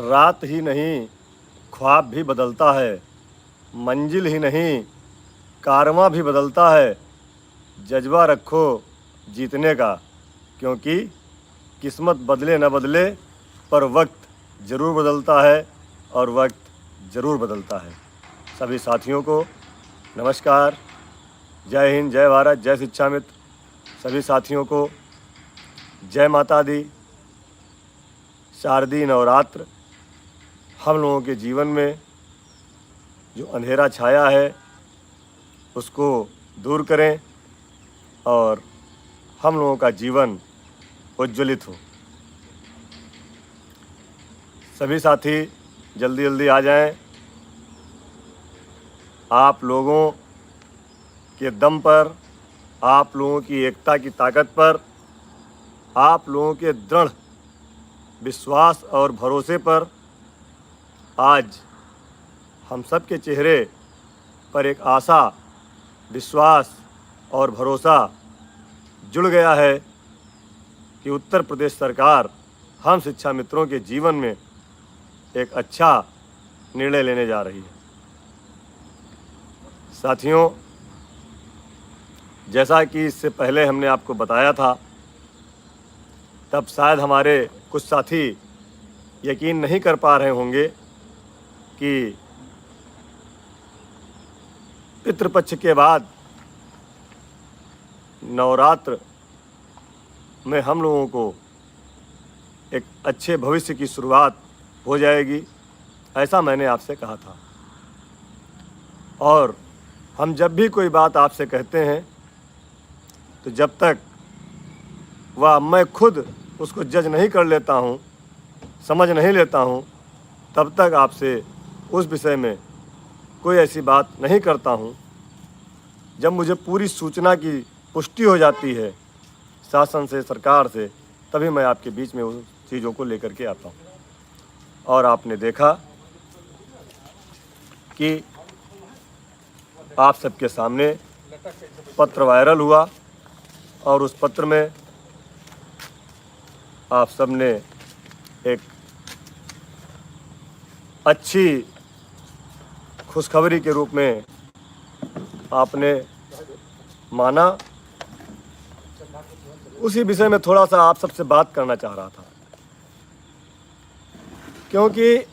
रात ही नहीं ख्वाब भी बदलता है, मंजिल ही नहीं कारवां भी बदलता है। जज्बा रखो जीतने का, क्योंकि किस्मत बदले न बदले पर वक्त ज़रूर बदलता है और वक्त ज़रूर बदलता है। सभी साथियों को नमस्कार, जय हिंद, जय भारत, जय शिक्षा मित्र। सभी साथियों को जय माता दी। शारदीय नवरात्र हम लोगों के जीवन में जो अंधेरा छाया है उसको दूर करें और हम लोगों का जीवन उज्ज्वलित हो। सभी साथी जल्दी जल्दी आ जाएं। आप लोगों के दम पर, आप लोगों की एकता की ताकत पर, आप लोगों के दृढ़ विश्वास और भरोसे पर आज हम सब के चेहरे पर एक आशा, विश्वास और भरोसा जुड़ गया है कि उत्तर प्रदेश सरकार हम शिक्षा मित्रों के जीवन में एक अच्छा निर्णय लेने जा रही है। साथियों, जैसा कि इससे पहले हमने आपको बताया था, तब शायद हमारे कुछ साथी यकीन नहीं कर पा रहे होंगे कि पितृपक्ष के बाद नवरात्र में हम लोगों को एक अच्छे भविष्य की शुरुआत हो जाएगी, ऐसा मैंने आपसे कहा था। और हम जब भी कोई बात आपसे कहते हैं तो जब तक वह मैं खुद उसको जज नहीं कर लेता हूँ, समझ नहीं लेता हूँ, तब तक आपसे उस विषय में कोई ऐसी बात नहीं करता हूँ। जब मुझे पूरी सूचना की पुष्टि हो जाती है शासन से, सरकार से, तभी मैं आपके बीच में उस चीज़ों को लेकर के आता हूँ। और आपने देखा कि आप सबके सामने पत्र वायरल हुआ और उस पत्र में आप सबने एक अच्छी खुशखबरी के रूप में आपने माना। उसी विषय में थोड़ा सा आप सबसे बात करना चाह रहा था, क्योंकि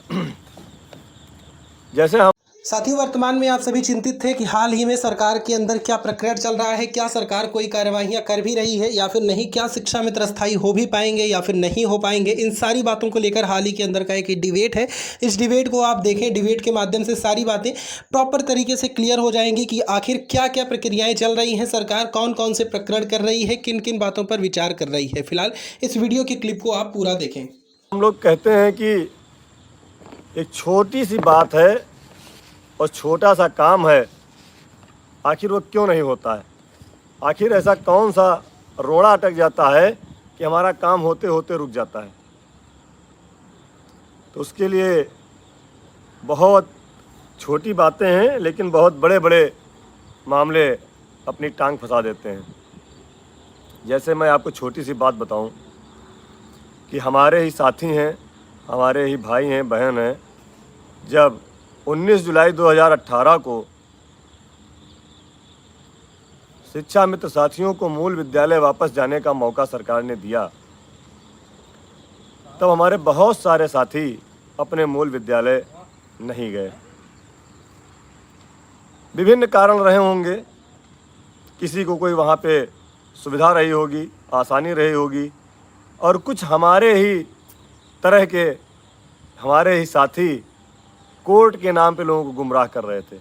जैसे हम साथियों, वर्तमान में आप सभी चिंतित थे कि हाल ही में सरकार के अंदर क्या प्रक्रिया चल रहा है, क्या सरकार कोई कार्यवाहियां कर भी रही है या फिर नहीं, क्या शिक्षा मित्र स्थायी हो भी पाएंगे या फिर नहीं हो पाएंगे। इन सारी बातों को लेकर हाल ही के अंदर का एक डिबेट है। इस डिबेट को आप देखें, डिबेट के माध्यम से सारी बातें प्रॉपर तरीके से क्लियर हो जाएंगी कि आखिर क्या क्या प्रक्रियाएँ चल रही हैं, सरकार कौन कौन से प्रकरण कर रही है, किन किन बातों पर विचार कर रही है। फिलहाल इस वीडियो की क्लिप को आप पूरा देखें। हम लोग कहते हैं कि एक छोटी सी बात है और छोटा सा काम है, आखिर वो क्यों नहीं होता है? आखिर ऐसा कौन सा रोड़ा अटक जाता है कि हमारा काम होते होते रुक जाता है? तो उसके लिए बहुत छोटी बातें हैं, लेकिन बहुत बड़े बड़े मामले अपनी टांग फंसा देते हैं। जैसे मैं आपको छोटी सी बात बताऊं कि हमारे ही साथी हैं, हमारे ही भाई हैं, बहन हैं, जब 19 जुलाई 2018 को शिक्षा मित्र साथियों को मूल विद्यालय वापस जाने का मौका सरकार ने दिया, तब हमारे बहुत सारे साथी अपने मूल विद्यालय नहीं गए। विभिन्न कारण रहे होंगे, किसी को कोई वहाँ पे सुविधा रही होगी, आसानी रही होगी, और कुछ हमारे ही तरह के हमारे ही साथी कोर्ट के नाम पे लोगों को गुमराह कर रहे थे।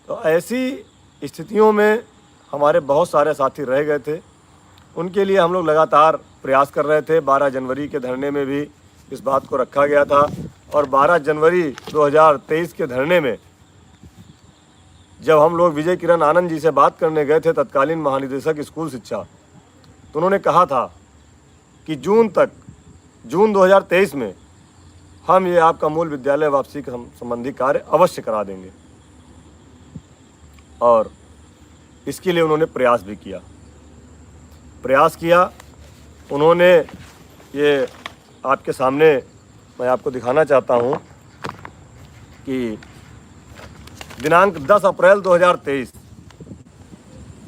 तो ऐसी स्थितियों में हमारे बहुत सारे साथी रह गए थे। उनके लिए हम लोग लगातार प्रयास कर रहे थे। 12 जनवरी के धरने में भी इस बात को रखा गया था, और 12 जनवरी 2023 के धरने में जब हम लोग विजय किरण आनंद जी से बात करने गए थे, तत्कालीन महानिदेशक स्कूल शिक्षा, तो उन्होंने कहा था कि जून 2023 में हम ये आपका मूल विद्यालय वापसी संबंधी कार्य अवश्य करा देंगे। और इसके लिए उन्होंने प्रयास भी किया। उन्होंने ये आपके सामने मैं आपको दिखाना चाहता हूँ कि दिनांक 10 अप्रैल 2023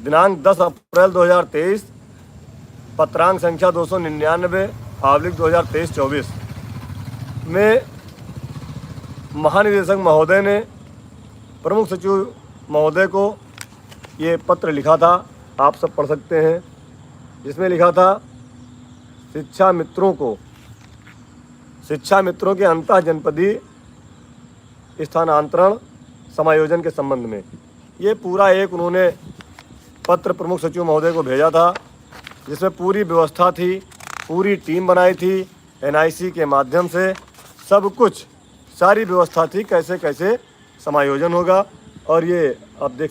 दिनांक 10 अप्रैल 2023 पत्रांक संख्या 299/2023-24 में महानिदेशक महोदय ने प्रमुख सचिव महोदय को ये पत्र लिखा था, आप सब पढ़ सकते हैं, जिसमें लिखा था शिक्षा मित्रों के अंतः जनपदीय स्थानांतरण समायोजन के संबंध में। ये पूरा एक उन्होंने पत्र प्रमुख सचिव महोदय को भेजा था, जिसमें पूरी व्यवस्था थी, पूरी टीम बनाई थी, NIC के माध्यम से सब कुछ सारी व्यवस्था थी, कैसे कैसे समायोजन होगा। और ये अब देख